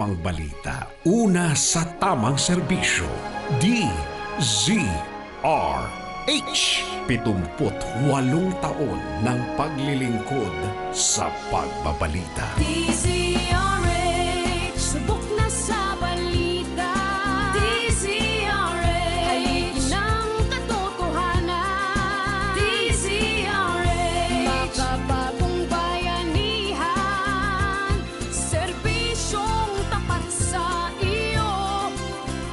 Pangbalita, una sa tamang serbisyo, DZRH. 78 taon ng paglilingkod sa pagbabalita. DZRH, subok na sa balita. DZRH, haligi ng katotohanan. DZRH, makabagong bayanihan. Serbisyong tapat sa iyo.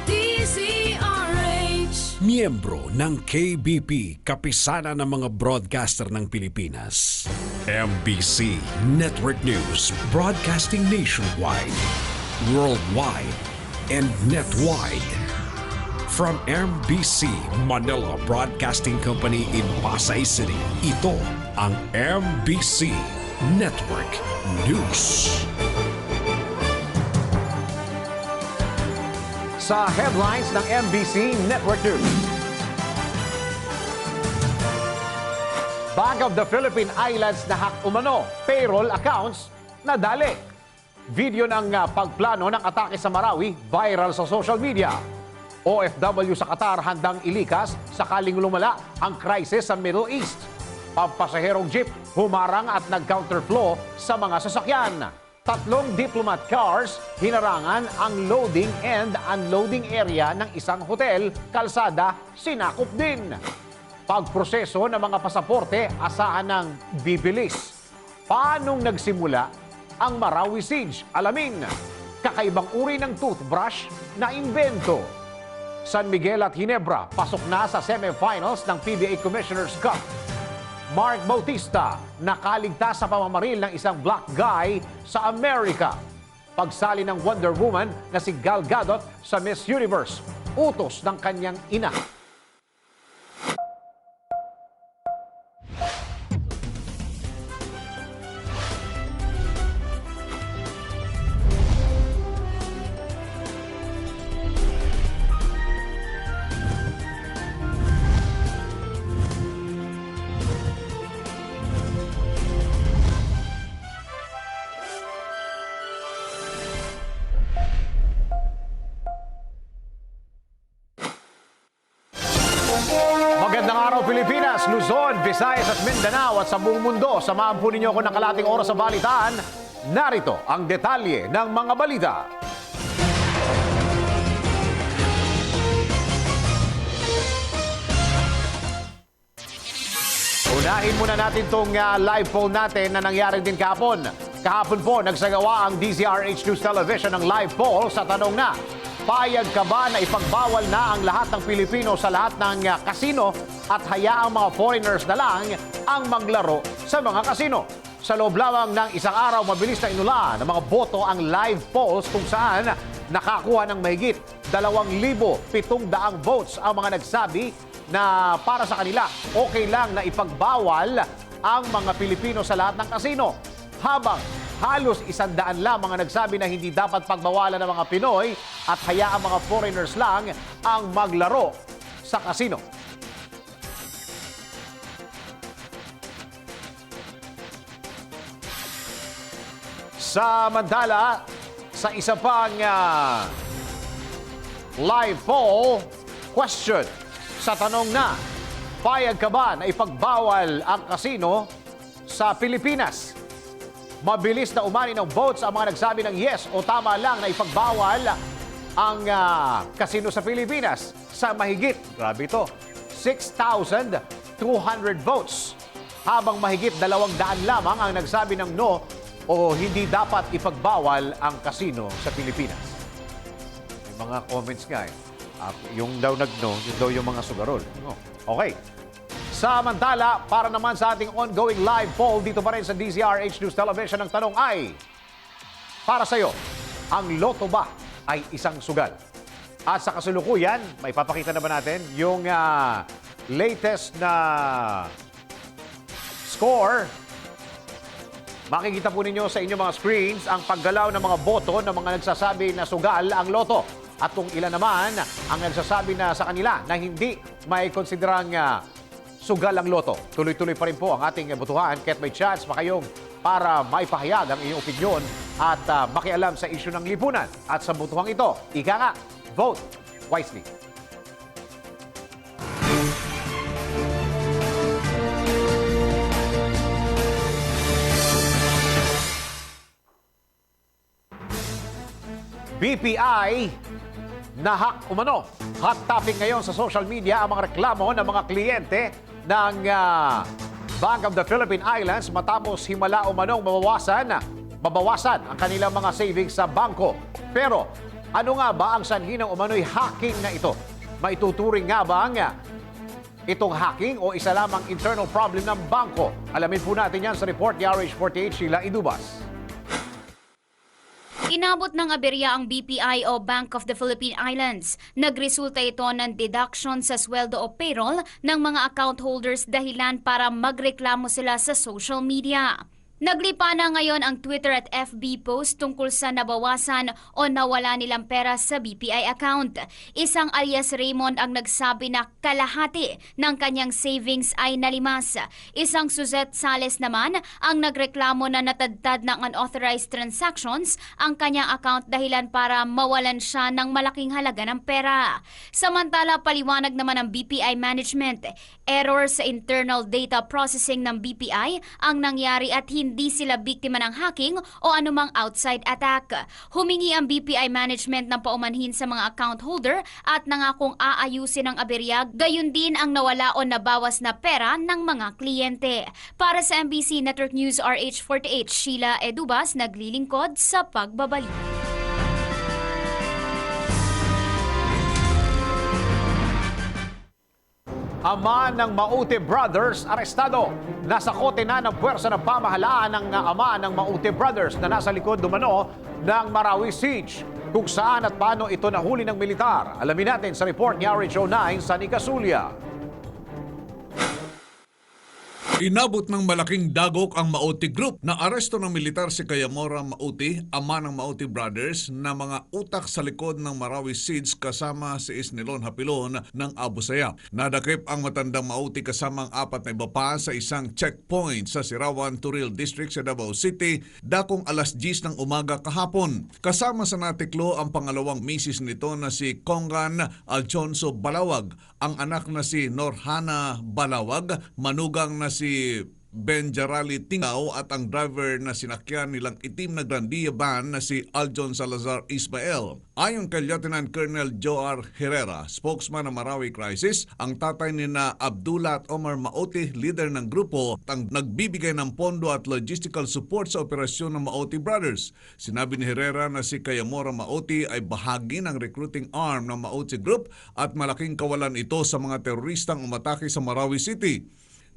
DZRH. Miyembro ng KBP, kapisanan ng mga broadcaster ng Pilipinas. MBC Network News, broadcasting nationwide, worldwide, and netwide. From MBC Manila Broadcasting Company in Pasay City, ito ang MBC Network News. Sa headlines ng MBC Network News. Bank of the Philippine Islands na hack umano, payroll accounts nadali. Video ng pagplano ng atake sa Marawi viral sa social media. OFW sa Qatar handang ilikas sakaling lumala ang crisis sa Middle East. Pampasaherong jeep humarang at nag-counterflow sa mga sasakyan. 3 diplomat cars hinarangan ang loading and unloading area ng isang hotel, kalsada, sinakop din. Pagproseso ng mga pasaporte, asahan ng bibilis. Paanong nagsimula ang Marawi Siege? Alamin, kakaibang uri ng toothbrush na imbento. San Miguel at Ginebra, pasok na sa semifinals ng PBA Commissioner's Cup. Mark Bautista, nakaligtas sa pamamaril ng isang black guy sa Amerika. Pagsali ng Wonder Woman na si Gal Gadot sa Miss Universe, utos ng kanyang ina. Magandang araw Pilipinas, Luzon, Visayas at Mindanao at sa buong mundo. Samahan po ninyo ako ng kalating oras sa balitaan. Narito ang detalye ng mga balita. Unahin muna natin itong live poll natin na nangyari din kahapon. Kahapon po, nagsagawa ang DZRH News Television ng live poll sa tanong na, payag ka ba na ipagbawal na ang lahat ng Pilipino sa lahat ng kasino at hayaang mga foreigners na lang ang maglaro sa mga kasino? Sa loob lamang ng isang araw, mabilis na inula ng mga boto ang live polls kung saan nakakuha ng mahigit 2,700 votes ang mga nagsabi na para sa kanila okay lang na ipagbawal ang mga Pilipino sa lahat ng kasino. Habang halos 100 lamang ang nagsabi na hindi dapat pagbawalan ng mga Pinoy at hayaang mga foreigners lang ang maglaro sa kasino. Samantala, sa isa pang live poll question sa tanong na, payag ka ba na ipagbawal ang kasino sa Pilipinas? Mabilis na umani ng votes ang mga nagsabi ng yes o tama lang na ipagbawal ang kasino sa Pilipinas sa mahigit, grabe ito, 6,200 votes. Habang mahigit 200 lamang ang nagsabi ng no o hindi dapat ipagbawal ang kasino sa Pilipinas. May mga comments nga eh. Yung daw nag-no, yung daw yung mga sugarol. Okay. Samantala, para naman sa ating ongoing live poll dito pa rin sa DZRH News Television, ang tanong ay, para sa'yo, ang loto ba ay isang sugal? At sa kasulukuyan, may papakita na ba natin yung latest na score? Makikita po ninyo sa inyong mga screens ang paggalaw ng mga boto ng mga nagsasabi na sugal ang loto. At kung ilan naman ang nagsasabi na sa kanila na hindi may konsiderang sugal ang loto. Tuloy-tuloy pa rin po ang ating botohan. Kahit may chance pa kayong para maipahayag ang inyong opinyon at makialam sa isyu ng lipunan. At sa butuhang ito, ika nga, vote wisely. BPI nahak umano. Hot topic ngayon sa social media ang mga reklamo ng mga kliyente ng Bank of the Philippine Islands matapos himala umanong mabawasan ang kanilang mga savings sa bangko. Pero ano nga ba ang sanhi ng umano'y hacking na ito? Maituturing nga ba ang itong hacking o isa lamang internal problem ng bangko? Alamin po natin yan sa report ni RH48 Sheila Idubas. Inabot ng aberya ang BPI o Bank of the Philippine Islands. Nagresulta ito ng deduction sa sweldo o payroll ng mga account holders dahilan para magreklamo sila sa social media. Naglipa na ngayon ang Twitter at FB post tungkol sa nabawasan o nawala nilang pera sa BPI account. Isang alias Raymond ang nagsabi na kalahati ng kanyang savings ay nalimas. Isang Suzette Sales naman ang nagreklamo na natadtad ng unauthorized transactions ang kanyang account dahilan para mawalan siya ng malaking halaga ng pera. Samantala, paliwanag naman ng BPI management, error sa internal data processing ng BPI ang nangyari at hindi sila biktima ng hacking o anumang outside attack. Humingi ang BPI management ng paumanhin sa mga account holder at nangakong aayusin ang aberya, gayon din ang nawala o nabawas na pera ng mga kliyente. Para sa MBC Network News RH48, Sheila Edubas, naglilingkod sa pagbabalik. Ama ng Maute Brothers arestado. Nasa kote na ng puwersa ng pamahalaan ng ama ng Maute Brothers na nasa likod dumano ng Marawi Siege. Kung saan at paano ito nahuli ng militar, alamin natin sa report ni RH09 sa Nicasulia. Inabot ng malaking dagok ang Maute Group na aresto ng militar si Kayamora Maute, ama ng Maute Brothers, na mga utak sa likod ng Marawi Siege kasama si Isnilon Hapilon ng Abu Sayyaf. Nadakip ang matandang Maute kasama ang 4 na iba pa sa isang checkpoint sa Sirawan, Turil District sa Davao City, dakong alas 10 ng umaga kahapon. Kasama sa natiklo ang pangalawang misis nito na si Congan Alfonso Balawag, ang anak na si Norhana Balawag, manugang na si Benjarali Tingaw at ang driver na sinakyan nilang itim na Grandia van na si Aljon Salazar Ismael. Ayon kay Lieutenant Colonel Joar Herrera, spokesman ng Marawi Crisis, ang tatay ni na Abdullah at Omar Maute, leader ng grupo, ang nagbibigay ng pondo at logistical support sa operasyon ng Maute Brothers. Sinabi ni Herrera na si Kayamora Maute ay bahagi ng recruiting arm ng Maute Group at malaking kawalan ito sa mga teroristang umatake sa Marawi City.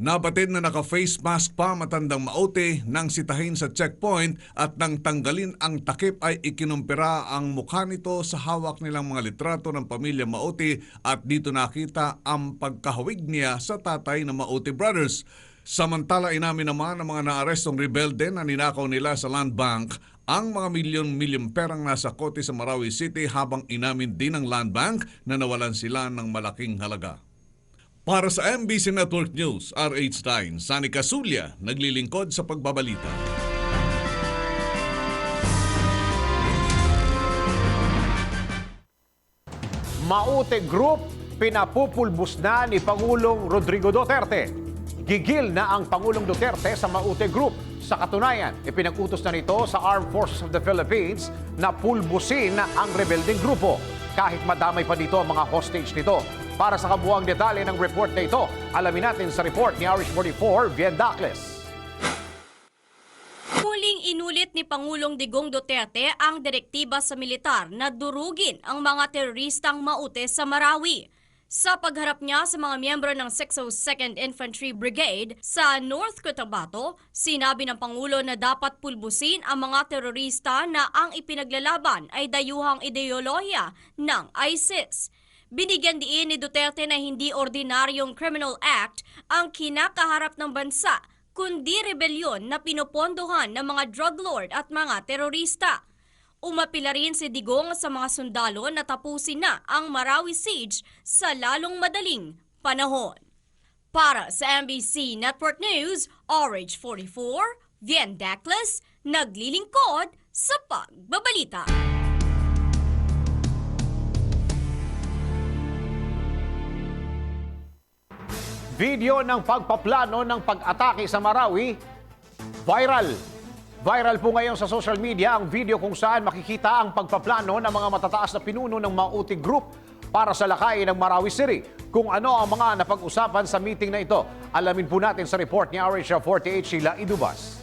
Nabatid na naka-face mask pa matandang Maute nang sitahin sa checkpoint at nang tanggalin ang takip ay ikinumpira ang mukha nito sa hawak nilang mga litrato ng pamilya Maute at dito nakita ang pagkahawig niya sa tatay ng Maute Brothers. Samantala, inamin naman ng mga naarestong rebelde na ninakaw nila sa Land Bank ang mga milyon-milyong perang nasa kote sa Marawi City habang inamin din ng Land Bank na nawalan sila ng malaking halaga. Para sa MBC Network News, RH9, Sani Casulia, naglilingkod sa pagbabalita. Maute Group, pinapupulbos na ni Pangulong Rodrigo Duterte. Gigil na ang Pangulong Duterte sa Maute Group. Sa katunayan, ipinag-utos na nito sa Armed Forces of the Philippines na pulbusin ang rebelding grupo. Kahit madamay pa dito ang mga hostage nito. Para sa kabuuang detalye ng report na ito, alamin natin sa report ni RH44, Vien Dacles. Muling inulit ni Pangulong Digong Duterte ang direktiba sa militar na durugin ang mga teroristang Maute sa Marawi. Sa pagharap niya sa mga miyembro ng 602nd Infantry Brigade sa North Cotabato, sinabi ng Pangulo na dapat pulbusin ang mga terorista na ang ipinaglalaban ay dayuhang ideolohiya ng ISIS. Binigyan diin ni Duterte na hindi ordinaryong criminal act ang kinakaharap ng bansa, kundi rebelyon na pinopondohan ng mga drug lord at mga terorista. Umapila rin si Digong sa mga sundalo na tapusin na ang Marawi Siege sa lalong madaling panahon. Para sa MBC Network News, RH44, Vien Dacles, naglilingkod sa Pagbabalita. Video ng pagpaplano ng pag-atake sa Marawi, viral. Viral po ngayon sa social media ang video kung saan makikita ang pagpaplano ng mga matataas na pinuno ng Mauti Group para sa lakayin ng Marawi City. Kung ano ang mga napag-usapan sa meeting na ito, alamin po natin sa report ni RH48 Sheila Idubas.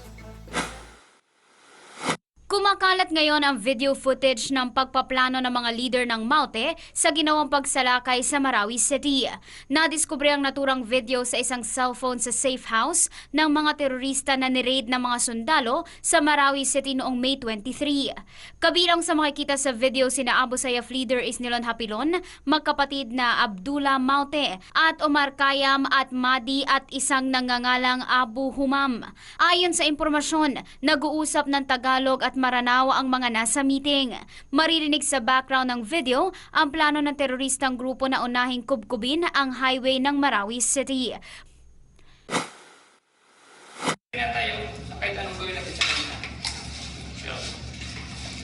Kumakalat ngayon ang video footage ng pagpaplano ng mga leader ng Maute sa ginawang pagsalakay sa Marawi City. Nadiskubre ang naturang video sa isang cellphone sa safe house ng mga terorista na niraid ng mga sundalo sa Marawi City noong May 23. Kabilang sa makikita sa video sina Abu Sayyaf leader Isnilon Hapilon, magkapatid na Abdullah Maute at Omar Kayam at Madi at isang nangangalang Abu Humam. Ayon sa impormasyon, nag-uusap ng Tagalog at Maranao ang mga nasa meeting. Maririnig sa background ng video ang plano ng teroristang grupo na unahing kubkubin ang highway ng Marawi City. Kaya tayo, kahit anong gawin natin sa kanila. So,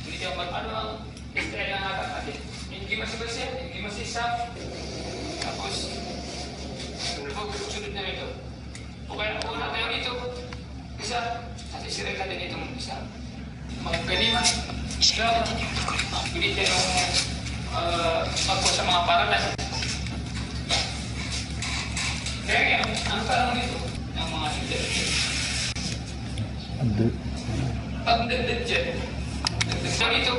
hindi tayo mag-ano, extra lang natin natin. Hindi masibasya, hindi masisap. Tapos, sunod na ito. O kaya una tayo dito, isa, at isirin natin itong isa. Magkalima, siya, pilit tayo magpo sa mga paralan. Kaya ang parang nito, ng mga leader. Pag dagdag dyan, dagdag ito,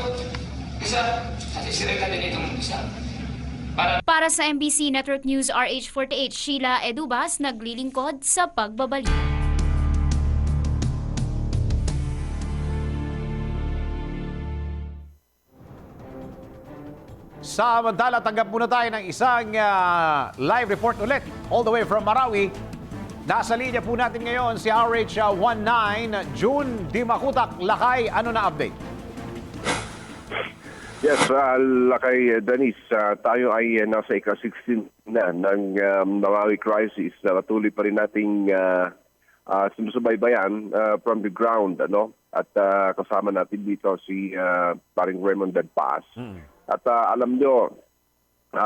isa, at isirin natin itong isa. Para sa MBC Network News RH48, Sheila Edubas, naglilingkod sa Pagbabalita. Samantala, tanggap muna tayo ng isang live report ulit all the way from Marawi. Nasa linya po natin ngayon si RH19 June Dimakutak. Lakay, ano na update? Yes, Lakay Danis, tayo ay nasa ika-16 na ng Marawi crisis. Patuloy pa rin nating sinusubaybayan from the ground, ano? At kasama natin dito si paring Raymond Dadpas. At alam nyo,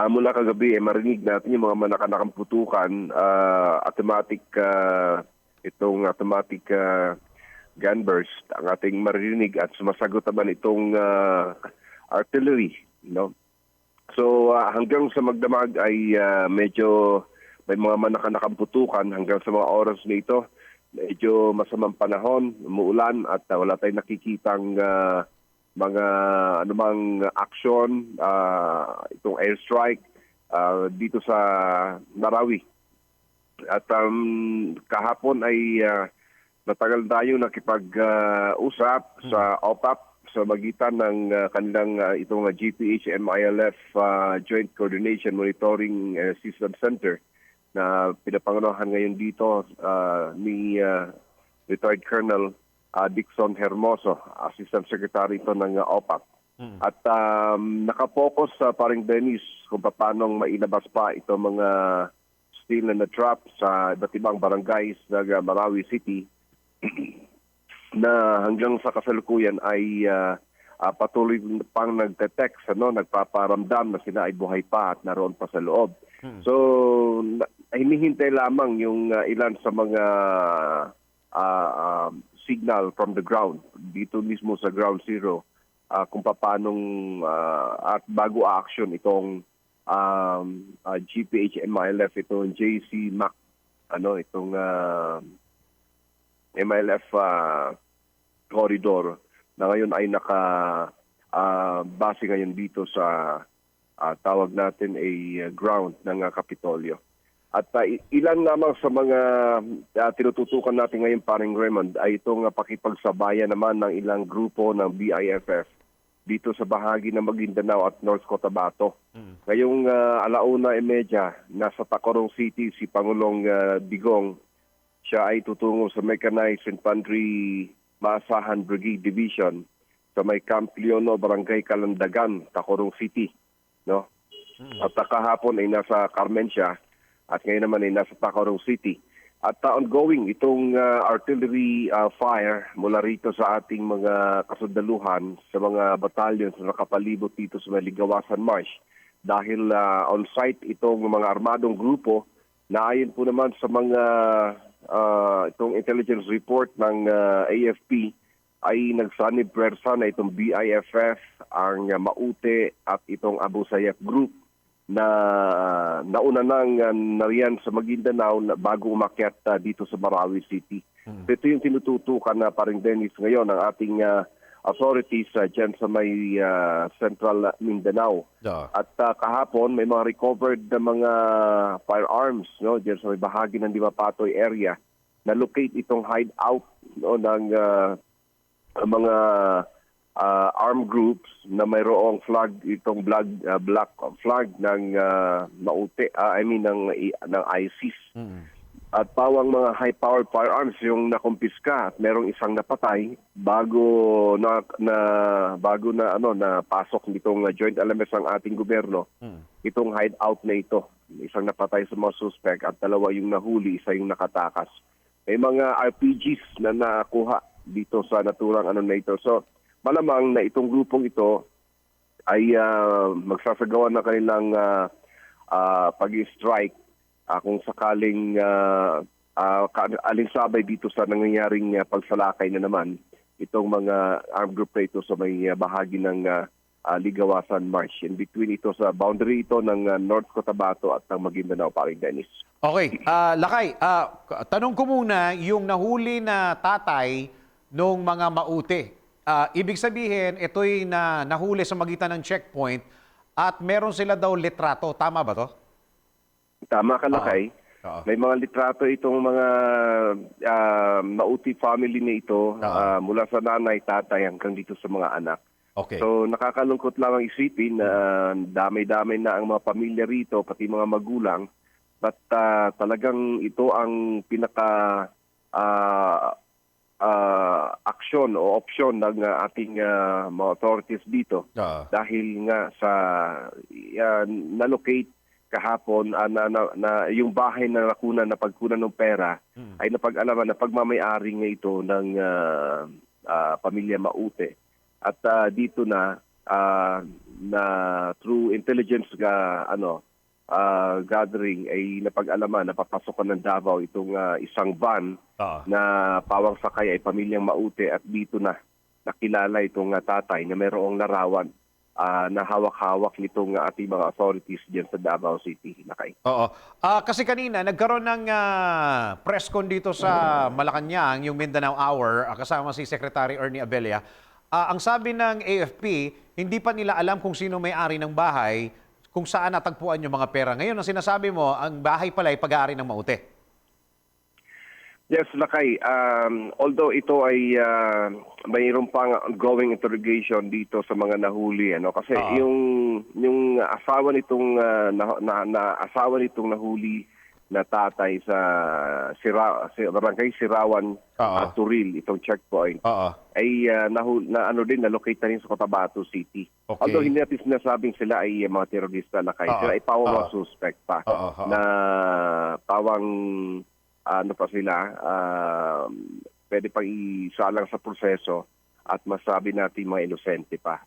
mula kagabi, marinig natin yung mga manakanakang putukan, automatic gun burst ang ating marinig at sumasagot naman itong artillery. No? So hanggang sa magdamag ay medyo may mga manakanakang putukan hanggang sa mga oras na ito. Medyo masamang panahon, umuulan at wala tayong nakikitang mga anumang action, itong airstrike dito sa Marawi. At kahapon ay natagal tayo nakipag-usap sa OPAP sa magitan ng kanilang itong GPH MILF Joint Coordination Monitoring System Center na pinapangunahan ngayon dito ni retired Colonel Dixon Hermoso, Assistant Secretary ito ng OPAP. At nakapokus sa paring Dennis kung paano mailabas pa ito mga steel na trap sa iba't ibang barangays ng Marawi City na hanggang sa kasalukuyan ay patuloy pang nagte-text, nagpaparamdam na sila ay buhay pa at naroon pa sa loob. So, hinihintay lamang yung ilan sa mga signal from the ground, dito mismo sa ground zero, kung paanong at bago action itong GPH MILF, itong JC MAC, itong MILF corridor na ngayon ay base ngayon dito sa tawag natin ay ground ng Kapitolyo. At ilan lamang sa mga tinututukan natin ngayon, paring Raymond, ay itong pakipagsabayan naman ng ilang grupo ng BIFF dito sa bahagi ng Maguindanao at North Cotabato. Ngayong 1:30, nasa Tacorong City si Pangulong Digong. Siya ay tutungo sa Mechanized Infantry Maasahan Brigade Division sa may Camp Leono, Barangay Kalandagan, Tacorong City. No? At kahapon ay nasa Carmen siya. At ngayon naman ay nasa Tacorong City. At ongoing itong artillery fire mula rito sa ating mga kasundaluhan sa mga battalions na nakapalibot dito sa Ligawasan Marsh. Dahil on-site itong mga armadong grupo na ayon po naman sa mga itong intelligence report ng AFP ay nagsanib pwersa na itong BIFF, ang Maute at itong Abu Sayyaf Group na nauna nang nariyan sa Maguindanao bago umakyat dito sa Marawi City. So ito yung tinututukan na paring Dennis ngayon ng ating authorities dyan sa may Central Mindanao. At kahapon may mga recovered na mga firearms dyan sa may bahagi ng Dimapatoy area na locate itong hideout ng mga armed groups na mayroong flag, itong black flag ng Maute, ng ISIS. At pawang mga high-powered firearms yung nakumpiska at merong isang napatay bago na pasok nitong joint alarms ng ating gobyerno. Itong hideout na ito, isang napatay sa mga suspect at dalawa yung nahuli, isa yung nakatakas. May mga RPGs na nakuha dito sa naturang na ito. So malamang na itong grupong ito ay magsasagawa ng kanilang pag-strike kung sakaling alinsabay dito sa nangyayaring pagsalakay na naman itong mga armed group na ito sa may bahagi ng Ligawasan Marsh. In between ito sa boundary ito ng North Cotabato at ng Maguindanao, paring Dennis. Okay, Lakay, tanong ko muna, yung nahuli na tatay nung mga Maute, ibig sabihin, ito'y nahuli sa magitan ng checkpoint at meron sila daw litrato. Tama ba to? Tama ka, Lakay. May mga litrato itong mga Mauti family na ito mula sa nanay, tatay hanggang dito sa mga anak. Okay. So nakakalungkot lamang isipin na damay-damay na ang mga pamilya rito, pati mga magulang. But talagang ito ang pinaka aksyon o opsyon ng ating mga authorities dito dahil nga sa na-locate kahapon na yung bahay na nakunan na pagkunan ng pera ay napag-alaman na pagmamay-ari nga ito ng pamilya Maute. At dito na through intelligence gathering ay napag-alaman na papasokan ng Davao itong isang van na pawang sakay ay pamilyang Maute at dito na nakilala itong tatay na mayroong larawan na hawak-hawak nitong ating mga authorities diyan sa Davao City. Nakay. Oo. Kasi kanina nagkaroon ng press con dito sa Malacanang, yung Mindanao Hour, kasama si Secretary Ernie Abella. Ang sabi ng AFP, hindi pa nila alam kung sino may-ari ng bahay, kung saan natagpuan yung mga pera. Ngayon, ang sinasabi mo, ang bahay pala ay pag-aari ng Maute. Yes, Lakay. Although ito ay mayroon pang ongoing interrogation dito sa mga nahuli, kasi yung asawa nitong asawa nitong nahuli na tatay sa Barangay Sirawan, Turil, itong checkpoint, ay na-locate na rin sa Cotabato City. Okay. Although hindi natin sinasabing sila ay mga terorista, Lakay, sila ay pawang mga suspect pa na pawang pa sila, pwede pang isalang sa proseso at masabi natin mga inosente pa,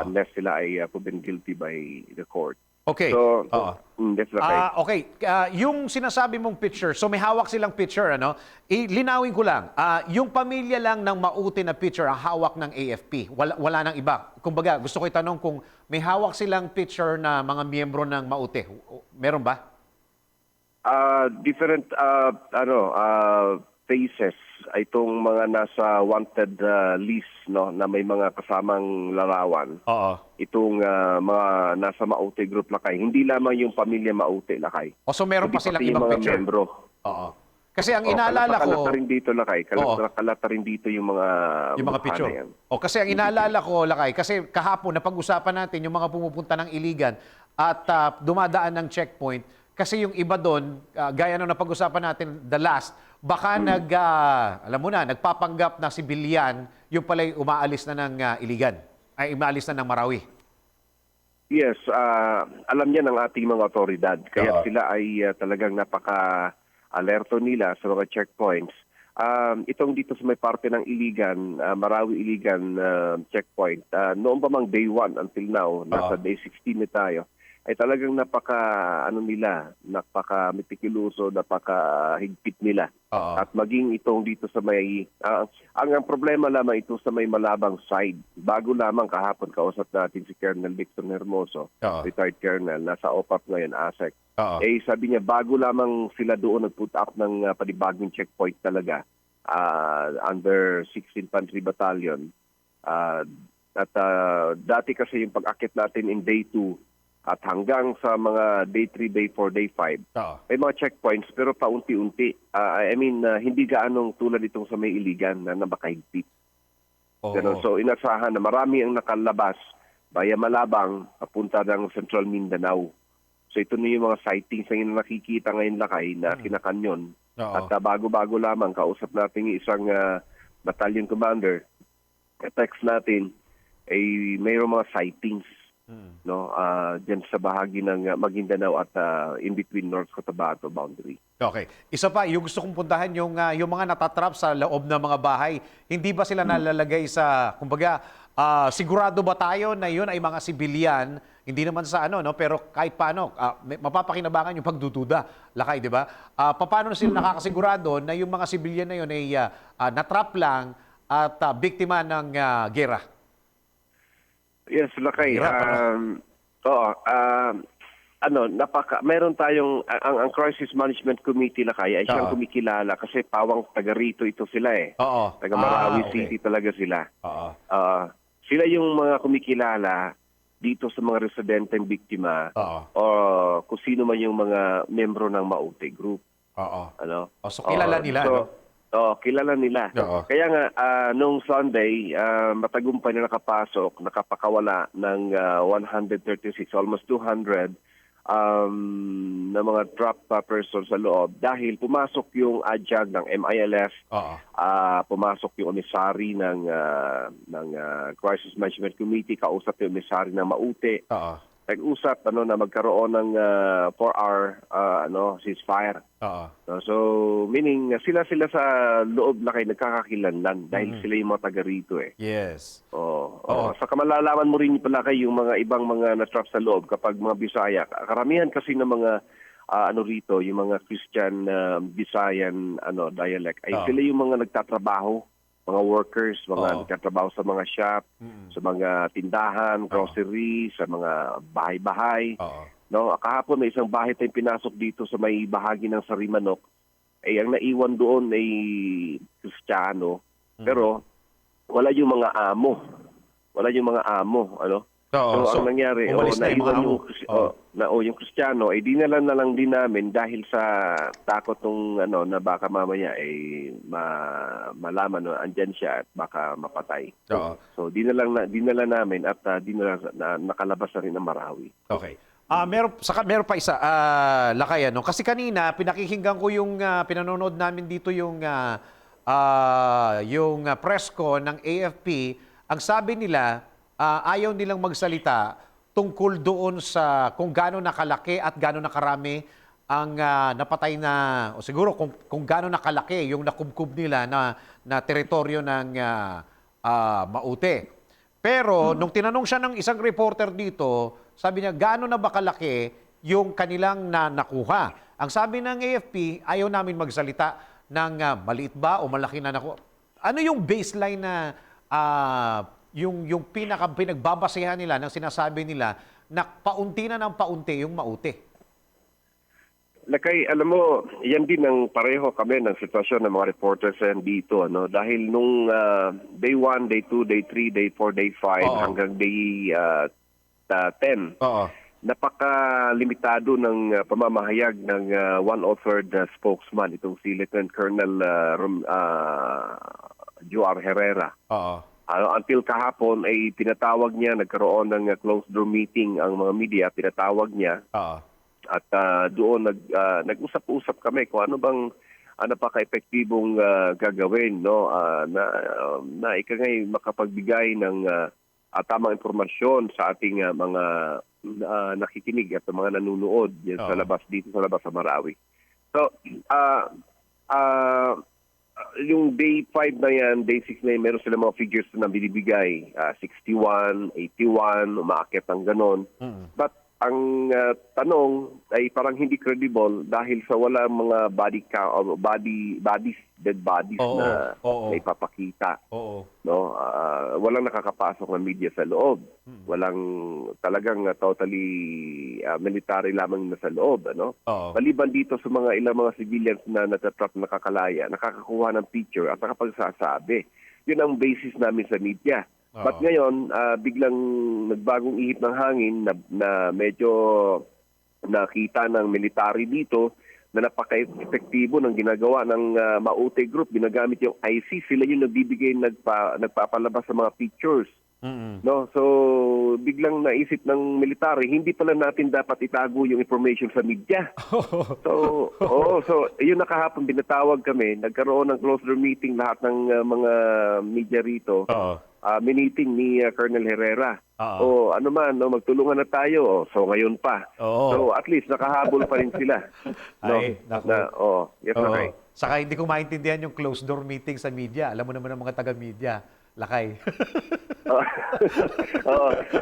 unless sila ay proven guilty by the court. Okay. So, that's okay. Okay. Yung sinasabi mong picture, so may hawak silang picture, linawin ko lang, yung pamilya lang ng Maute na picture ang hawak ng AFP. Wala nang iba. Kumbaga, gusto ko itanong kung may hawak silang picture na mga miyembro ng Maute. Meron ba? Different faces itong mga nasa wanted list na may mga kasamang larawan. Itong mga nasa Maute group, Lakay. Hindi lamang yung pamilya Maute, Lakay. So meron pa silang ibang mga picture. Membro. Kasi ang inaalala ko, kalata rin dito, Lakay. Kalata rin dito yung mga picture. Kasi ang inaalala ko, Lakay, kasi kahapon napag-usapan natin yung mga pumupunta ng Iligan at dumadaan ng checkpoint. Kasi yung iba doon, gaya nung napag-usapan natin the last, baka nagpapanggap na si Bilyan, yung pala'y umaalis na ng Iligan, ay umaalis na ng Marawi. Yes, alam niya ng ating mga otoridad. Kaya sila ay talagang napaka alerto nila sa mga checkpoints. Itong dito sa may parte ng Iligan, Marawi Iligan checkpoint, noon pa mang day 1 until now, nasa day 16 na tayo, ay talagang napaka meticuloso, napaka higpit nila. At maging itong dito sa may, ang problema lamang ito sa may Malabang side. Bago lamang kahapon kausap natin si Colonel Victor Hermoso, retired colonel, nasa OPAP ngayon, ASEC. Eh sabi niya, bago lamang sila doon nag-put up ng panibagong checkpoint talaga under 6th Infantry Battalion. Dati kasi yung pag-akit natin in day 2, at hanggang sa mga day 3, day 4, day 5, may mga checkpoints pero paunti-unti. Hindi gaanong tulad itong sa may Iligan na napakahigpit. So inasahan na marami ang nakalabas via Malabang papunta ng Central Mindanao. So ito na yung mga sightings na nakikita ngayon Lakay na kinakanyon. At bago-bago lamang kausap natin yung isang battalion commander, text natin ay mayroong mga sightings diyan sa bahagi ng Maguindanao at in between North Cotabato boundary. Okay. Isa pa, yung gusto kong puntahan yung mga natatrap sa loob ng mga bahay. Hindi ba sila nalalagay sa, kumbaga, sigurado ba tayo na yun ay mga sibilyan? Hindi naman sa pero kahit paano, mapapakinabangan yung pagdududa, Lakay, di ba? Paano sila nakakasigurado na yung mga sibilyan na yun ay natrap lang at biktima ng gera? Yes, Lakay. Meron tayong ang Crisis Management Committee Lakay ay siyang kumikilala kasi pawang taga rito ito sila eh. Taga Marawi City talaga sila. Sila yung mga kumikilala dito sa mga residenteng biktima o kung sino man yung mga membro ng Maute Group. So kilala nila, kilala nila. Kaya nga, nung Sunday, matagumpay na nakapakawala ng 136, almost 200 na mga trapped persons sa loob dahil pumasok yung adjunct ng MILF, pumasok yung umisari ng Crisis Management Committee, kausap yung umisari ng Maute. Nag-usap na magkaroon ng 4-hour ceasefire. So meaning sila sa loob na kayo nagkakakilanlan dahil sila yung mga taga rito eh. Yes. Saka malalaman mo rin pala kayo yung mga ibang mga na-trap sa loob kapag mga Bisaya. Karamihan kasi ng mga rito, yung mga Christian Bisayan dialect ay sila yung mga nagtatrabaho, mga workers, mga nagtatrabaho sa mga shop, sa mga tindahan, grocery, sa mga bahay-bahay. Kahapon may isang bahay tayong pinasok dito sa may bahagi ng Sarimanok. Ang naiwan doon ay Kristiyano, pero wala yung mga amo. So ang nangyari, naiwan yung Kristiyano, ay dinala na lang din namin dahil sa takot nung na baka mamaya ay malaman andyan siya at baka mapatay. So dinala namin at nakalabas na rin ang Marawi. Okay. Meron pa isa, Lakay, kasi kanina pinakikinggan ko yung pinanonood namin dito yung press ko ng AFP. Ang sabi nila, ayaw nilang magsalita tungkol doon sa kung gaano nakalaki at gaano nakarami ang napatay na, o siguro kung gaano nakalaki yung nakubkub nila na teritoryo ng Maute. Pero nung tinanong siya ng isang reporter dito, sabi niya, gaano na ba kalaki yung kanilang nakuha? Ang sabi ng AFP, ayaw namin magsalita ng maliit ba o malaki na nakuha. Ano yung baseline na yung pinagbabasehan nila ng sinasabi nila na paunti na ng paunti yung Maute? Lakay, alam mo, yan din ang pareho kami ng sitwasyon ng mga reporters dito. Dahil nung day 1, day 2, day 3, day 4, day 5, hanggang day 10, napakalimitado ng pamamahayag ng one-authored spokesman, itong si Lieutenant Colonel Joar Herrera. Until kahapon ay pinatawag niya, nagkaroon ng closed-door meeting ang mga media, pinatawag niya. At doon nag-usap-usap kami kung ano bang napaka-epektibong gagawin na ikangay makapagbigay ng tamang impormasyon sa ating mga nakikinig at mga nanunood sa labas dito sa labas sa Marawi. So, yung day 5 na yan, day 6 na yan, meron sila mga figures na binibigay. 61, 81, umaakyat ng ganon. But ang tanong ay parang hindi credible dahil sa wala mga dead bodies Oo, na oo. ipapakita. Oo. No, walang nakakapasok ng media sa loob. Walang talagang totally military lamang na sa loob, ano? Oo. Maliban dito sa mga ilang mga civilians na natatrap nakakalaya, nakakakuha ng picture at nakapagsasabi. Yun ang basis namin sa media. But ngayon, biglang nagbagong ihip ng hangin na medyo nakita ng military dito na napaka-epektibo ng ginagawa ng Maute Group. Ginagamit yung IC. Sila yung nagbibigay, nagpapalabas sa mga pictures. No? So, biglang naisip ng military, hindi pala natin dapat itago yung information sa media. So, yun nakahapon binatawag kami. Nagkaroon ng closed door meeting lahat ng mga media rito. Miniting ni Colonel Herrera. O ano man, no, magtulungan na tayo. So ngayon pa. So at least nakahabol pa rin sila. Ay, naku. Yes, okay. Saka hindi ko maintindihan yung closed door meeting sa media. Alam mo naman ang mga taga-media. Lakay.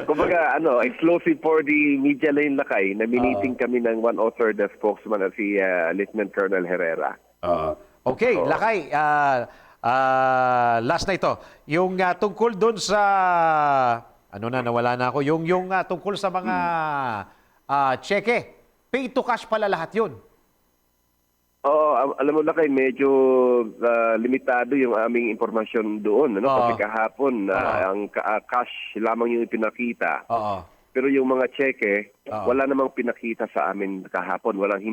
Kumbaga, exclusive for the media lane lakay na miniting kami ng one author, the spokesman at si Lieutenant Colonel Herrera. Okay, Lakay. Last na ito. Yung tungkol dun sa... nawala na ako. Yung tungkol sa mga cheque. Pay to cash pala lahat yun. Alam mo lakay, medyo limitado yung aming impormasyon doon. Kasi kahapon, ang cash lamang yung pinakita. Pero yung mga cheque, wala namang pinakita sa amin kahapon. Walang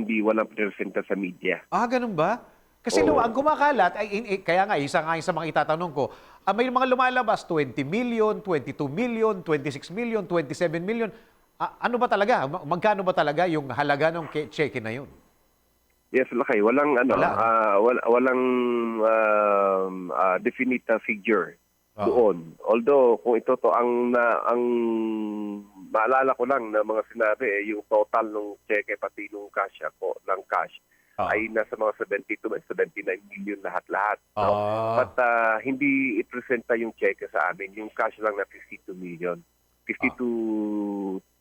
pinresenta sa media. Ganun ba? Kasi ang kumakalat, kaya nga, isa sa mga itatanong ko, may mga lumalabas, 20 million, 22 million, 26 million, 27 million. Ano ba talaga? Magkano ba talaga yung halaga ng cheque na yun? Yes, lakay. Walang definite figure doon. Although, kung ito ang maalala ko lang na mga sinabi, yung total ng cheque pati ng cash ay nasa mga 70 to 79 million lahat-lahat. But hindi i-presenta yung cheque sa amin. Yung cash lang na 52 million. 50 to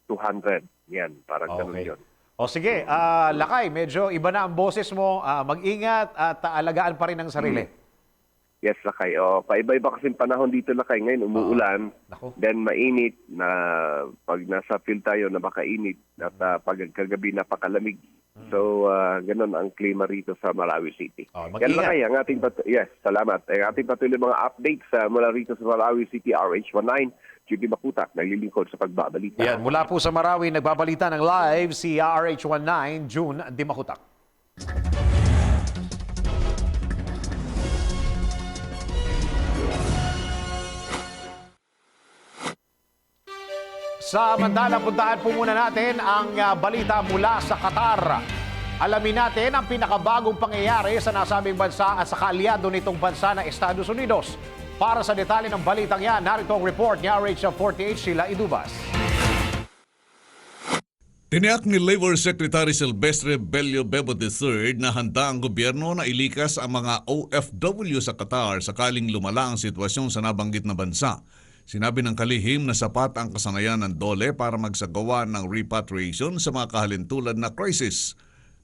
200. Yan, parang ganun yun. Sige, Lakay, medyo iba na ang boses mo. Mag-ingat at alagaan pa rin ang sarili. Yes, lakay. Paiba-iba kasing panahon dito, lakay. Ngayon, umuulan. Then, mainit. Na pag nasa field tayo, napakainit. At pag kagabi, napakalamig. So, ganun ang klima rito sa Marawi City. Yan, lakay. Ang ating salamat. Ang ating patuloy mga updates mula rito sa Marawi City, RH19. Judy Makutak, naglilingkod sa pagbabalita. Yan, mula po sa Marawi, nagbabalita ng live si RH19, June Di Makutak. Samantala, puntahan po muna natin ang balita mula sa Qatar. Alamin natin ang pinakabagong pangyayari sa nasabing bansa at sa kaalyado nitong bansa na Estados Unidos. Para sa detalye ng balitang yan, narito ang report ni RH48 Sheila Idubas. Tiniyak ni Labor Secretary Silvestre Bello Bebot III na handa ang gobyerno na ilikas ang mga OFW sa Qatar sakaling lumala ang sitwasyon sa nabanggit na bansa. Sinabi ng kalihim na sapat ang kasanayan ng DOLE para magsagawa ng repatriation sa mga kahalintulad na crisis.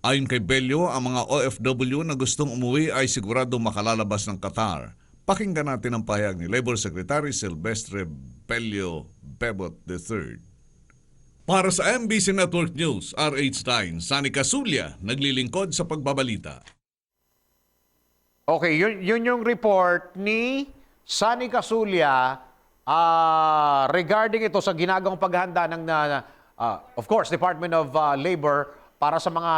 Ayon kay Bello, ang mga OFW na gustong umuwi ay sigurado makalalabas ng Qatar. Pakinggan natin ang pahayag ni Labor Secretary Silvestre Bello Bebot III. Para sa MBC Network News, RH9, Sunny Casulia, naglilingkod sa pagbabalita. Okay, yun yung report ni Sunny Casulia regarding ito sa ginagawang paghahanda ng, of course, Department of Labor para sa mga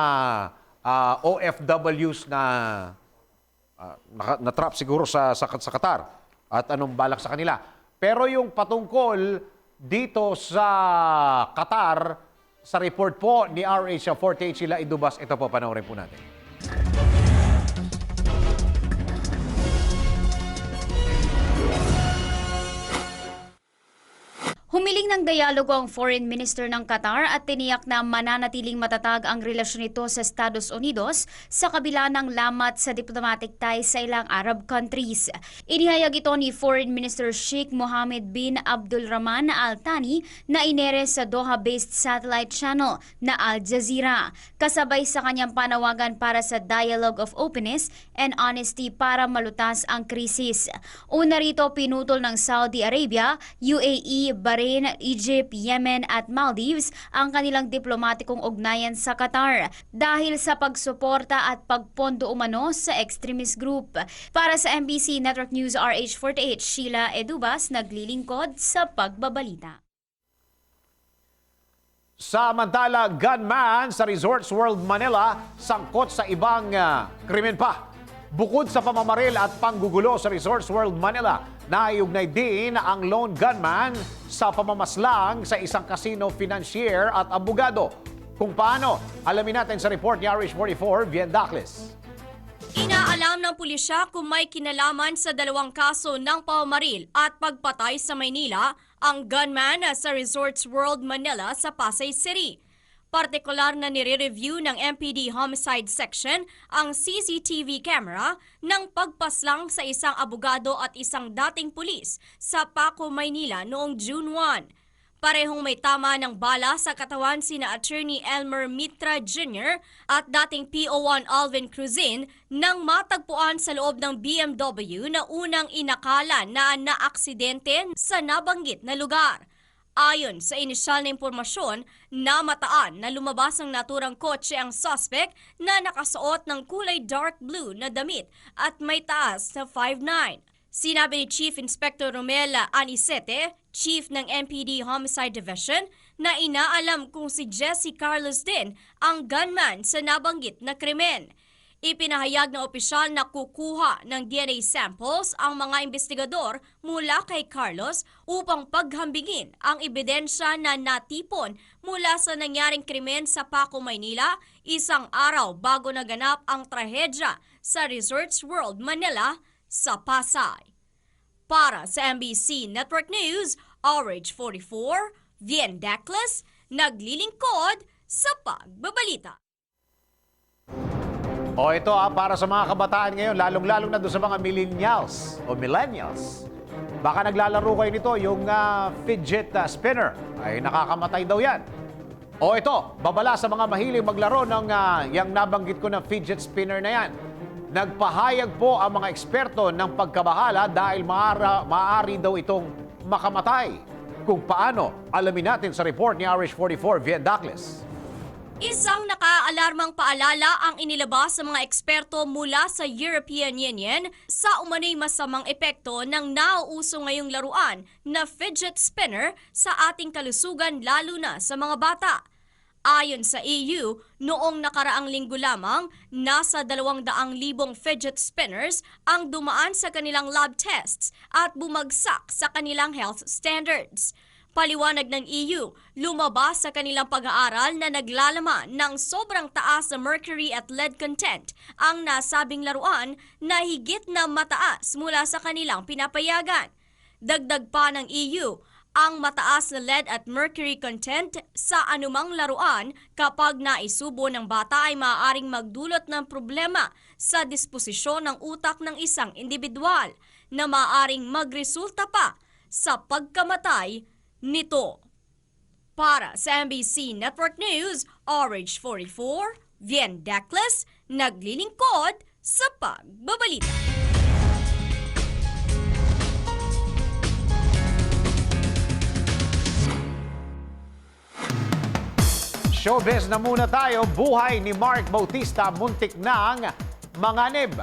OFWs na natrap siguro sa Qatar at anong balak sa kanila. Pero yung patungkol dito sa Qatar, sa report po ni RH48 Sheila Idubas, ito po, panoorin po natin. Humiling ng dialogo ang Foreign Minister ng Qatar at tiniyak na mananatiling matatag ang relasyon nito sa Estados Unidos sa kabila ng lamat sa diplomatic ties sa ilang Arab countries. Inihayag ito ni Foreign Minister Sheikh Mohammed bin Abdul Rahman Al Thani na inere sa Doha-based satellite channel na Al Jazeera, kasabay sa kanyang panawagan para sa dialogue of openness and honesty para malutas ang krisis. Una rito pinutol ng Saudi Arabia, UAE, Bahrain, Egypt, Yemen at Maldives ang kanilang diplomatikong ugnayan sa Qatar dahil sa pagsuporta at pagpondo umano sa extremist group. Para sa MBC Network News RH48, Sheila Edubas naglilingkod sa pagbabalita. Samantala, gunman sa Resorts World Manila sangkot sa ibang krimen pa. Bukod sa pamamaril at panggugulo sa Resorts World Manila, naiugnay din ang lone gunman sa pamamaslang sa isang casino financier at abogado. Kung paano, alamin natin sa report ni RH44, Bien Dacles. Inaalam ng pulisya kung may kinalaman sa dalawang kaso ng pamamaril at pagpatay sa Maynila ang gunman sa Resorts World Manila sa Pasay City. Partikular na nire-review ng MPD Homicide Section ang CCTV camera ng pagpaslang sa isang abogado at isang dating pulis sa Paco, Maynila noong June 1. Parehong may tama ng bala sa katawan sina Attorney Elmer Mitra Jr. at dating PO1 Alvin Cruzin nang matagpuan sa loob ng BMW na unang inakala na naaksidente sa nabanggit na lugar. Ayon sa inisyal na impormasyon, namataan na lumabas ang naturang kotse ang suspect na nakasuot ng kulay dark blue na damit at may taas na 5'9". Sinabi ni Chief Inspector Romela Anicete, Chief ng MPD Homicide Division, na inaalam kung si Jesse Carlos din ang gunman sa nabanggit na krimen. Ipinahayag ng opisyal na kukuha ng DNA samples ang mga investigador mula kay Carlos upang paghambingin ang ebidensya na natipon mula sa nangyaring krimen sa Paco, Maynila, isang araw bago naganap ang trahedya sa Resorts World Manila sa Pasay. Para sa MBC Network News, RH44, Bien Dacles, naglilingkod sa pagbabalita. O ito para sa mga kabataan ngayon, lalong-lalong na doon sa mga millennials o millennials. Baka naglalaro kayo nito, yung fidget spinner. Ay nakakamatay daw yan. O ito, babala sa mga mahilig maglaro ng yung nabanggit ko na fidget spinner na yan. Nagpahayag po ang mga eksperto ng pagkabahala dahil maaari daw itong makamatay. Kung paano, alamin natin sa report ni RH44, Bien Dacles. Isang nakaalarmang paalala ang inilabas sa mga eksperto mula sa European Union sa umano'y masamang epekto ng nauuso ngayong laruan na fidget spinner sa ating kalusugan lalo na sa mga bata. Ayon sa EU, noong nakaraang linggo lamang, nasa 200,000 fidget spinners ang dumaan sa kanilang lab tests at bumagsak sa kanilang health standards. Paliwanag ng EU, lumabas sa kanilang pag-aaral na naglalaman ng sobrang taas na mercury at lead content ang nasabing laruan na higit na mataas mula sa kanilang pinapayagan. Dagdag pa ng EU, ang mataas na lead at mercury content sa anumang laruan kapag naisubo ng bata ay maaaring magdulot ng problema sa disposisyon ng utak ng isang individual na maaaring magresulta pa sa pagkamatay nito. Para sa MBC Network News, RH44, Bien Dacles, naglilingkod sa pagbabalita. Showbiz na muna tayo. Buhay ni Mark Bautista muntik nang manganib.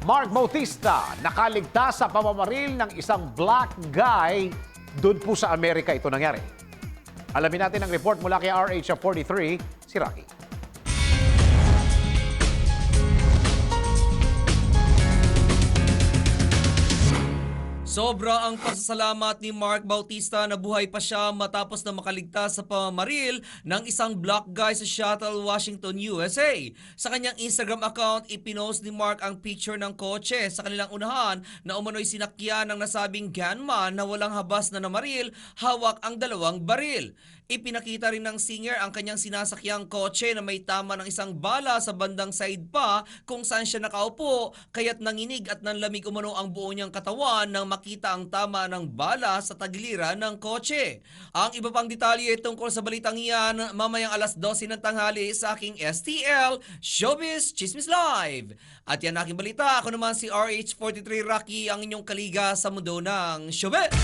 Mark Bautista nakaligtas sa pamamaril ng isang black guy. Doon po sa Amerika ito nangyari. Alamin natin ang report mula kay RH43, si Rocky. Sobra ang pasasalamat ni Mark Bautista na buhay pa siya matapos na makaligtas sa pamamaril ng isang black guy sa Seattle, Washington, USA. Sa kanyang Instagram account, ipinost ni Mark ang picture ng kotse sa kanilang unahan na umano'y sinakyan ng nasabing gunman na walang habas na namaril, hawak ang 2 baril. Ipinakita rin ng singer ang kanyang sinasakyang kotse na may tama ng isang bala sa bandang side pa kung saan siya nakaupo, kaya't nanginig at nanlamig umano ang buo niyang katawan nang makita ang tama ng bala sa tagiliran ng kotse. Ang iba pang detalye tungkol sa balitang iyan mamayang alas 12 ng tanghali sa aking STL Showbiz Chismis Live. At yan aking balita. Ako naman si RH43 Rocky, ang inyong kaliga sa mundo ng showbiz.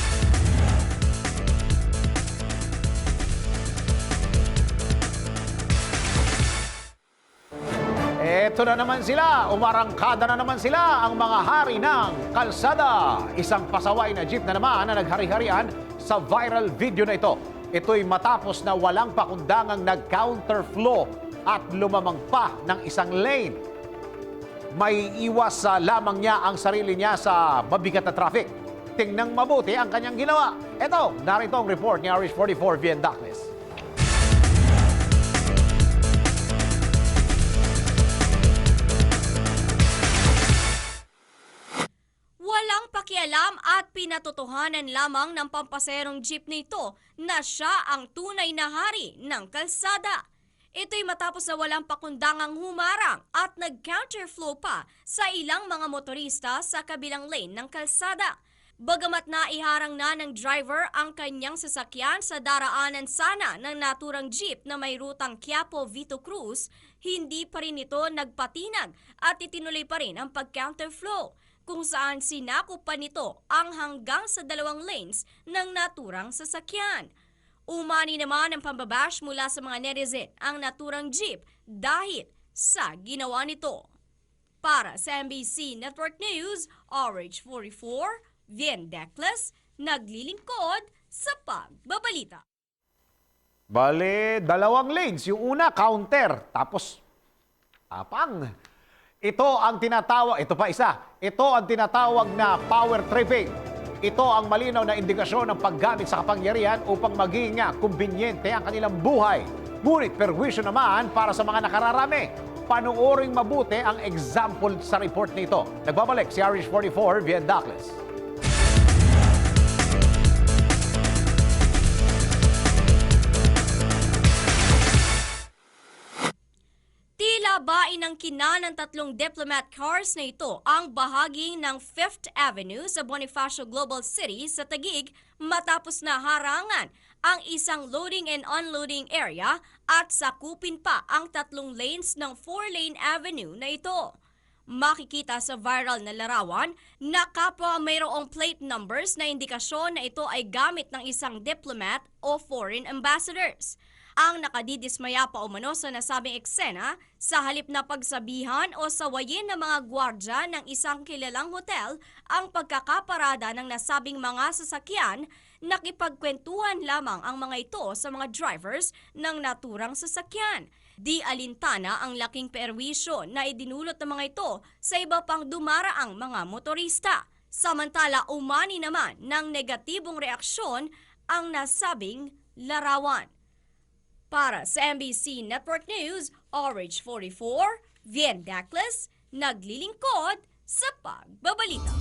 Eto na naman sila, umarangkada na naman sila ang mga hari ng kalsada. Isang pasaway na jeep na naman na naghari-harian sa viral video na ito. Ito'y matapos na walang pakundangang nag-counterflow at lumamang pa ng isang lane. May iwas lamang niya ang sarili niya sa mabigat na traffic. Tingnan mabuti ang kanyang ginawa. Ito, narito ang report ni RH44 Bien Dacles. Walang pakialam at pinatotohanan lamang ng pampaserong jeep nito na siya ang tunay na hari ng kalsada. Ito'y matapos na walang pakundangang humarang at nag-counterflow pa sa ilang mga motorista sa kabilang lane ng kalsada. Bagamat naiharang na ng driver ang kanyang sasakyan sa daraanan sana ng naturang jeep na may rutang Quiapo-Vito Cruz, hindi pa rin ito nagpatinag at itinuloy pa rin ang pag-counterflow, kung saan sinakop pa nito ang hanggang sa 2 lanes ng naturang sasakyan. Umani naman ang pambabash mula sa mga netizen ang naturang jeep dahil sa ginawa nito. Para sa MBC Network News, RH44, Bien Dacles, naglilingkod sa pagbabalita. Bale, 2 lanes. Yung una, counter. Tapos, tapang. Ito ang tinatawag na power tripping. Ito ang malinaw na indikasyon ng paggamit sa kapangyarihan upang maging kumbinyente ang kanilang buhay. Ngunit perwisyo naman para sa mga nakararami. Panooring mabuti ang example sa report nito. Nagbabalik si RH44 Bien Dacles. Tila ba inangkina ng 3 diplomat cars na ito ang bahagi ng 5th Avenue sa Bonifacio Global City sa Taguig matapos na harangan ang isang loading and unloading area at sakupin pa ang 3 lanes ng 4-lane avenue na ito. Makikita sa viral na larawan na kapwa mayroong plate numbers na indikasyon na ito ay gamit ng isang diplomat o foreign ambassadors. Ang nakadidismaya pa umano sa nasabing eksena sa halip na pagsabihan o sawayin ng mga gwardya ng isang kilalang hotel ang pagkakaparada ng nasabing mga sasakyan, nakipagkwentuhan lamang ang mga ito sa mga drivers ng naturang sasakyan. Di alintana ang laking perwisyo na idinulot ng mga ito sa iba pang dumaraang mga motorista. Samantala, umani naman ng negatibong reaksyon ang nasabing larawan. Para sa MBC Network News, RH44, Bien Dacles, naglilingkod sa pagbabalita.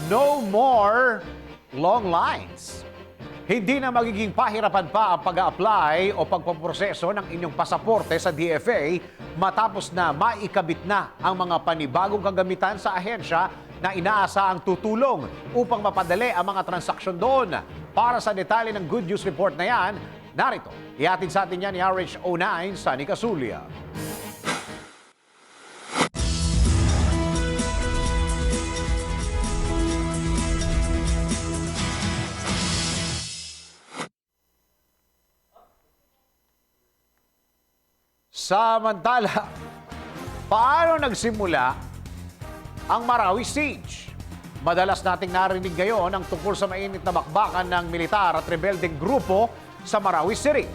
No more long lines. Hindi na magiging pahirapan pa ang pag-a-apply o pagpaproseso ng inyong pasaporte sa DFA matapos na maikabit na ang mga panibagong kagamitan sa ahensya na inaasahang tutulong upang mapadali ang mga transaksyon doon. Para sa detalye ng Good News Report na yan, narito, ihatid sa atin yan ni RH09, Sunny Casulia. Samantala, paano nagsimula ang Marawi Siege? Madalas nating narinig ngayon ang tungkol sa mainit na bakbakan ng militar at rebeldeng grupo sa Marawi City.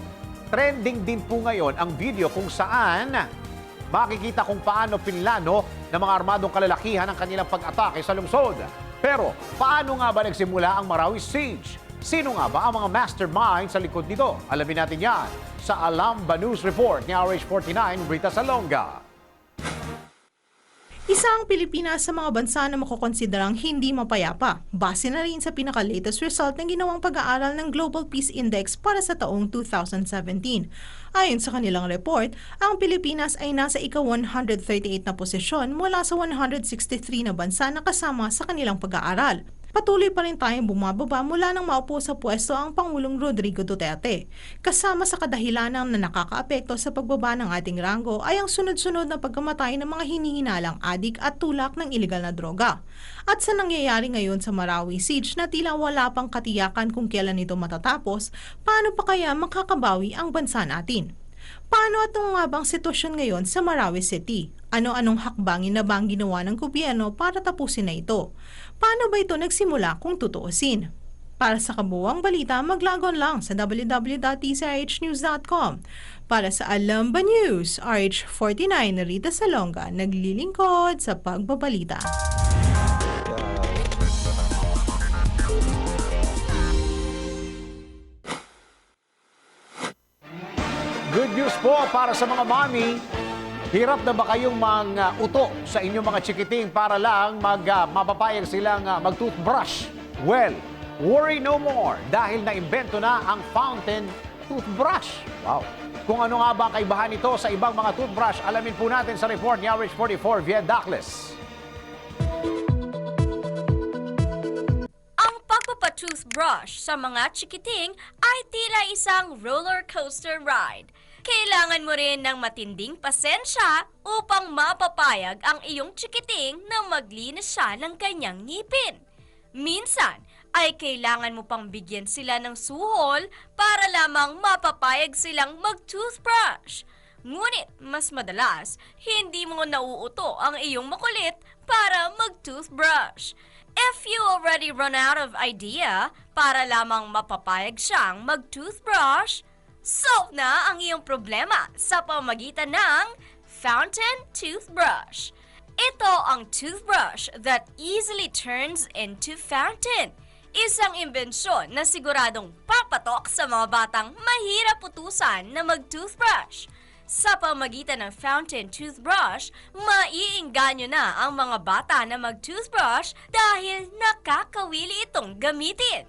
Trending din po ngayon ang video kung saan makikita kung paano pinlano ng mga armadong kalalakihan ang kanilang pag-atake sa lungsod. Pero paano nga ba nagsimula ang Marawi Siege? Sino nga ba ang mga mastermind sa likod nito? Alamin natin yan sa Alam Ba News Report ni RH49 Rita Salonga. Isa ang Pilipinas sa mga bansa na makukonsiderang hindi mapayapa, base na rin sa pinaka-latest result ng ginawang pag-aaral ng Global Peace Index para sa taong 2017. Ayon sa kanilang report, ang Pilipinas ay nasa ika-138 na posisyon mula sa 163 na bansa na kasama sa kanilang pag-aaral. Patuloy pa rin tayong bumababa mula nang maupo sa pwesto ang Pangulong Rodrigo Duterte. Kasama sa kadahilanang na nakakaapekto sa pagbaba ng ating ranggo ay ang sunod-sunod na pagkamatay ng mga hinihinalang adik at tulak ng ilegal na droga. At sa nangyayari ngayon sa Marawi Siege na tila wala pang katiyakan kung kailan ito matatapos, paano pa kaya makakabawi ang bansa natin? Paano at nga bang sitwasyon ngayon sa Marawi City? Ano-anong hakbangin na ba ang ginawa ng gobyerno para tapusin na ito? Paano ba ito nagsimula kung tutuusin? Para sa kabuuang balita, maglagon lang sa www.tsrhnews.com. Para sa Alam Ba News, RH49 Rita Salonga, naglilingkod sa pagbabalita. Good news po para sa mga mami. Hirap na ba kayong uto sa inyong mga chikiting para lang mapapayag silang mag-toothbrush? Well, worry no more dahil naimbento na ang fountain toothbrush. Wow! Kung ano nga ba ang kaibahan nito sa ibang mga toothbrush, alamin po natin sa report ni RH44 via Douglas. Ang pagpapa-toothbrush sa mga chikiting ay tila isang roller coaster ride. Kailangan mo rin ng matinding pasensya upang mapapayag ang iyong chikiting na maglinis siya ng kanyang ngipin. Minsan ay kailangan mo pang bigyan sila ng suhol para lamang mapapayag silang mag-toothbrush. Ngunit mas madalas, hindi mo nauuto ang iyong makulit para mag-toothbrush. If you already run out of idea para lamang mapapayag siyang mag-toothbrush, solve na ang iyong problema sa pamamagitan ng fountain toothbrush. Ito ang toothbrush that easily turns into fountain. Isang imbensyon na siguradong papatok sa mga batang mahirap utusan na mag-toothbrush. Sa pamamagitan ng fountain toothbrush, maiingganyo na ang mga bata na mag-toothbrush dahil nakakawili itong gamitin.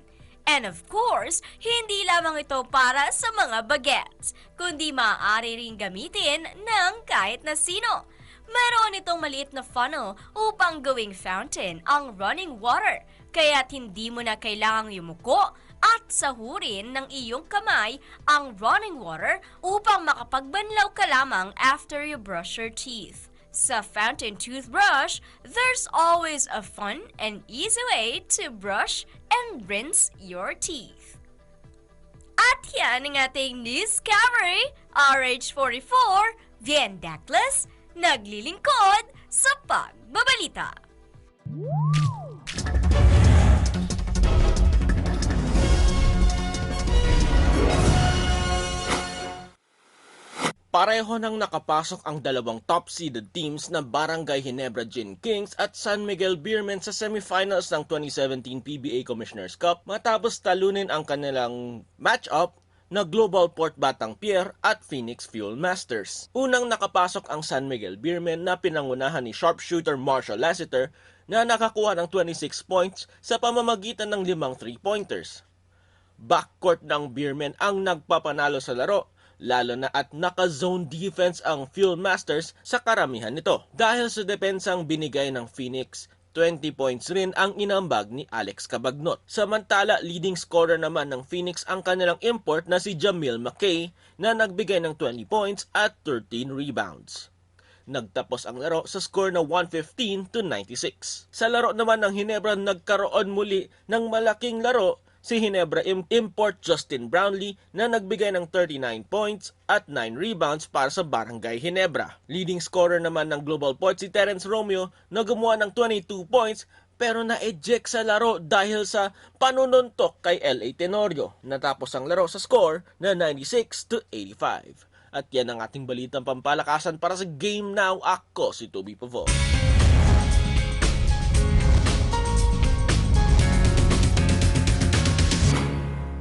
And of course, hindi lamang ito para sa mga bagets, kundi maaari ring gamitin ng kahit na sino. Meron itong maliit na funnel upang gawing fountain ang running water, kaya't hindi mo na kailangang yumuko at sahurin ng iyong kamay ang running water upang makapagbanlaw ka lamang after you brush your teeth. Sa fountain toothbrush, there's always a fun and easy way to brush and rinse your teeth. At yan ang ating Discovery, RH44, Vien Douglas, naglilingkod sa pagbabalita. Pareho nang nakapasok ang dalawang top-seeded teams na Barangay Ginebra Gin Kings at San Miguel Beermen sa semifinals ng 2017 PBA Commissioner's Cup matapos talunin ang kanilang match-up na Global Port Batang Pier at Phoenix Fuel Masters. Unang nakapasok ang San Miguel Beermen na pinangunahan ni sharpshooter Marshall Lassiter na nakakuha ng 26 points sa pamamagitan ng 5 3-pointers. Backcourt ng Beermen ang nagpapanalo sa laro, lalo na at naka-zone defense ang Fuel Masters sa karamihan nito. Dahil sa depensang binigay ng Phoenix, 20 points rin ang inambag ni Alex Cabagnot. Samantala, leading scorer naman ng Phoenix ang kanilang import na si Jamil McKay na nagbigay ng 20 points at 13 rebounds. Nagtapos ang laro sa score na 115-96. Sa laro naman ng Ginebra, nagkaroon muli ng malaking laro si Ginebra import Justin Brownlee na nagbigay ng 39 points at 9 rebounds para sa Barangay Ginebra. Leading scorer naman ng Global Port si Terence Romeo na gumawa ng 22 points pero na-eject sa laro dahil sa panununtok kay LA Tenorio. Natapos ang laro sa score na 96-85. At yan ang ating balitang pampalakasan para sa Game Now. Ako si Toby Pavon.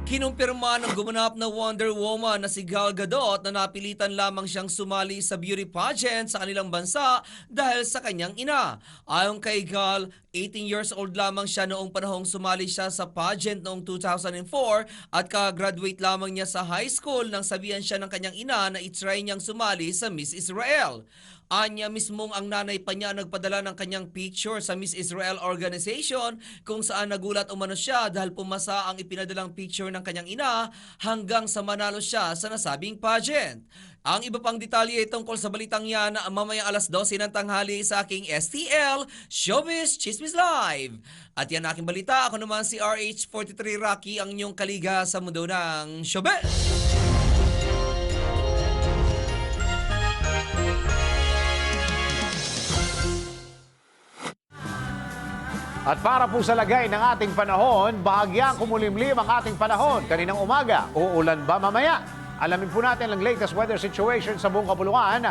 Kinumpirma ng gumanap na Wonder Woman na si Gal Gadot na napilitan lamang siyang sumali sa beauty pageant sa kanilang bansa dahil sa kanyang ina. Ayon kay Gal, 18 years old lamang siya noong panahong sumali siya sa pageant noong 2004 at ka-graduate lamang niya sa high school nang sabihan siya ng kanyang ina na itry niyang sumali sa Miss Israel. Anya mismong ang nanay pa niya nagpadala ng kanyang picture sa Miss Israel organization kung saan nagulat umano siya dahil pumasa ang ipinadalang picture ng kanyang ina hanggang sa manalo siya sa nasabing pageant. Ang iba pang detalye tungkol sa balitang yan mamayang alas 12 ng tanghali sa aking STL Showbiz Chismis Live. At yan aking balita. Ako naman si RH43 Rocky, ang inyong kaliga sa mundo ng showbiz. At para po sa lagay ng ating panahon, bahagyang kumulimlim ang ating panahon. Kaninang umaga, uulan ba mamaya? Alamin po natin ang latest weather situation sa buong kapuluan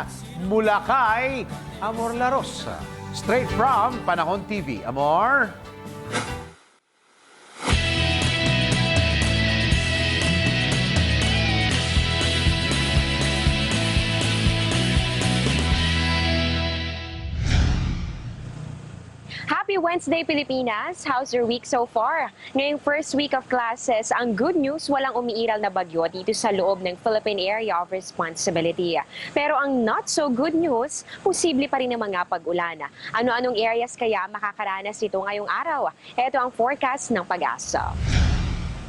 mula kay Amor Laros. Straight from Panahon TV. Amor? Happy Wednesday, Pilipinas! How's your week so far? Ngayong first week of classes, ang good news, walang umiiral na bagyo dito sa loob ng Philippine Area of Responsibility. Pero ang not so good news, posible pa rin ang mga pag-ulan. Ano-anong areas kaya makakaranas ito ngayong araw? Ito ang forecast ng Pag-asa.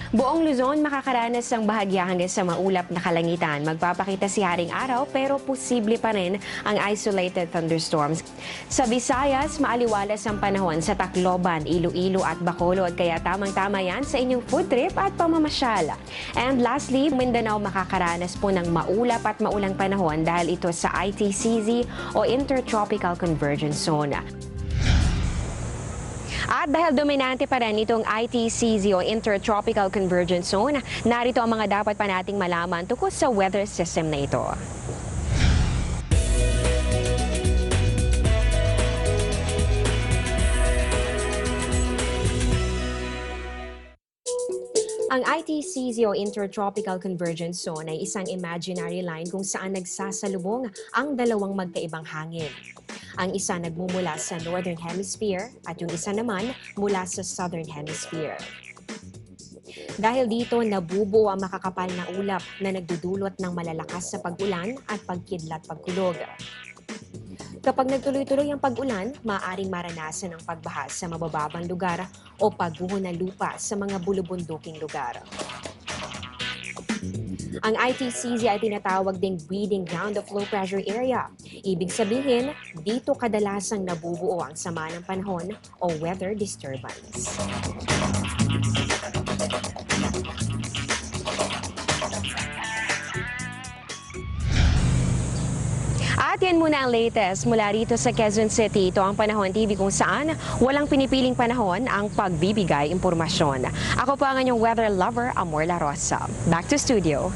Buong Luzon makakaranas ng bahagya hanggang sa maulap na kalangitan. Magpapakita si haring araw pero posible pa rin ang isolated thunderstorms. Sa Visayas, maaliwalas ang panahon sa Tacloban, Iloilo at Bacolod kaya tamang-tama yan sa inyong food trip at pamamasyal. And lastly, Mindanao makakaranas po ng maulap at maulang panahon dahil ito sa ITCZ o Intertropical Convergence Zone. At dahil dominante pa rin itong ITCZ o Intertropical Convergence Zone, narito ang mga dapat pa nating malaman tungkol sa weather system na ito. Ang ITCZ o Intertropical Convergence Zone ay isang imaginary line kung saan nagsasalubong ang dalawang magkaibang hangin. Ang isa nagmumula sa Northern Hemisphere at yung isa naman mula sa Southern Hemisphere. Dahil dito, nabubuo ang makakapal na ulap na nagdudulot ng malalakas sa pag-ulan at pagkidlat pagkulog. Kapag nagtuloy-tuloy ang pag-ulan, maaaring maranasan ang pagbaha sa mabababang lugar o pagguho ng lupa sa mga bulubunduking lugar. Ang ITCZ ay tinatawag ding breeding ground of low pressure area. Ibig sabihin, dito kadalasang nabubuo ang sama ng panahon o weather disturbance. At yan muna ang latest mula rito sa Quezon City. Ito ang Panahon TV kung saan walang pinipiling panahon ang pagbibigay impormasyon. Ako po ang inyong weather lover, Amor La Rosa. Back to studio.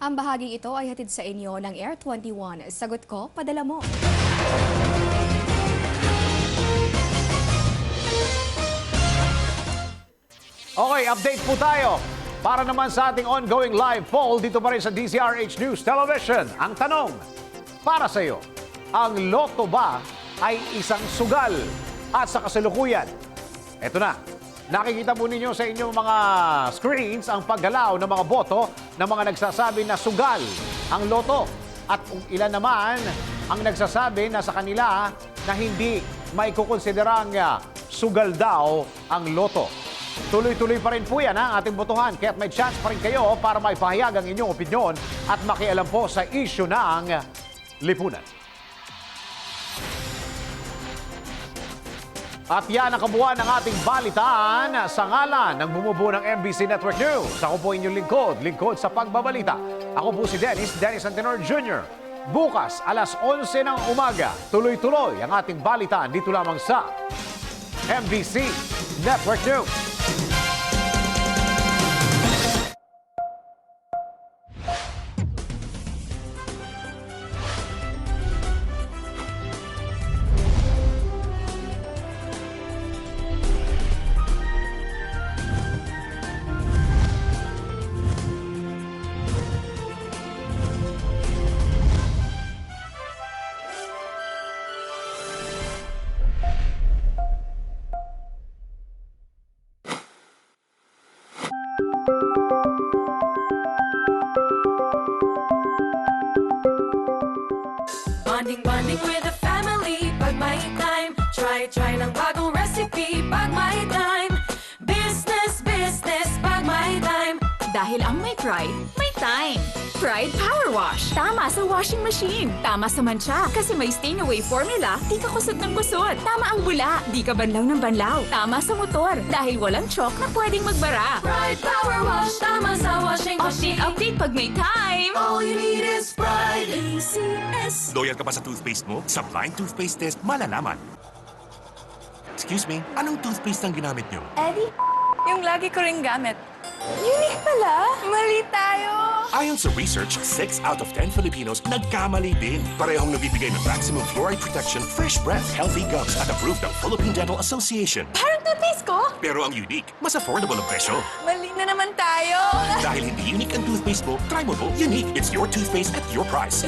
Ang bahaging ito ay hatid sa inyo ng Air 21. Sagot ko, padala mo. Okay, update po tayo. Para naman sa ating ongoing live poll dito pa rin sa DZRH News Television. Ang tanong, para sa iyo, ang loto ba ay isang sugal? At sa kasalukuyan, eto na, nakikita po ninyo sa inyong mga screens ang paggalaw ng mga boto ng mga nagsasabi na sugal ang loto. At kung ilan naman ang nagsasabi na sa kanila na hindi may kukonsiderang sugal daw ang loto. Tuloy-tuloy pa rin po yan ang ating botohan, kaya't may chance pa rin kayo para maipahayag ang inyong opinyon at makialam po sa issue ng lipunan. At yan ang kabuuan ng ating balitaan sa ngalan ng bumubuo ng MBC Network News. Ako po inyong lingkod sa pagbabalita. Ako po si Dennis Antenor Jr. Bukas, alas 11 ng umaga, tuloy-tuloy ang ating balitaan dito lamang sa MBC Network News. Bonding with the family pag may time. Try ng bagong recipe pag may time. Business pag may time. Dahil ang may pride, may time. Pride Power Wash. Tama sa washing machine. Tama sa mancha. Kasi may stain away formula, di ka kusot ng kusot. Tama ang bula, di ka banlaw ng banlaw. Tama sa motor, dahil walang chalk na pwedeng magbara. Pride Power Wash. Tama sa washing machine. Update pag may time. All you need is Pride. ACS. Loyal ka ba sa toothpaste mo? Sa blind toothpaste test, malalaman. Excuse me, anong toothpaste ang ginamit niyo? Eddie, yung lagi ko ring gamit. Unique pala. Mali tayo. Ayon sa research, 6 out of 10 Filipinos nagkamali din. Parehong nabibigay ng maximum fluoride protection, fresh breath, healthy gums at approved ng Philippine Dental Association. Parang toothpaste ko. Pero ang unique, mas affordable ang presyo. Mali na naman tayo. Dahil hindi unique ang toothpaste mo, try mo po. Unique, it's your toothpaste at your price.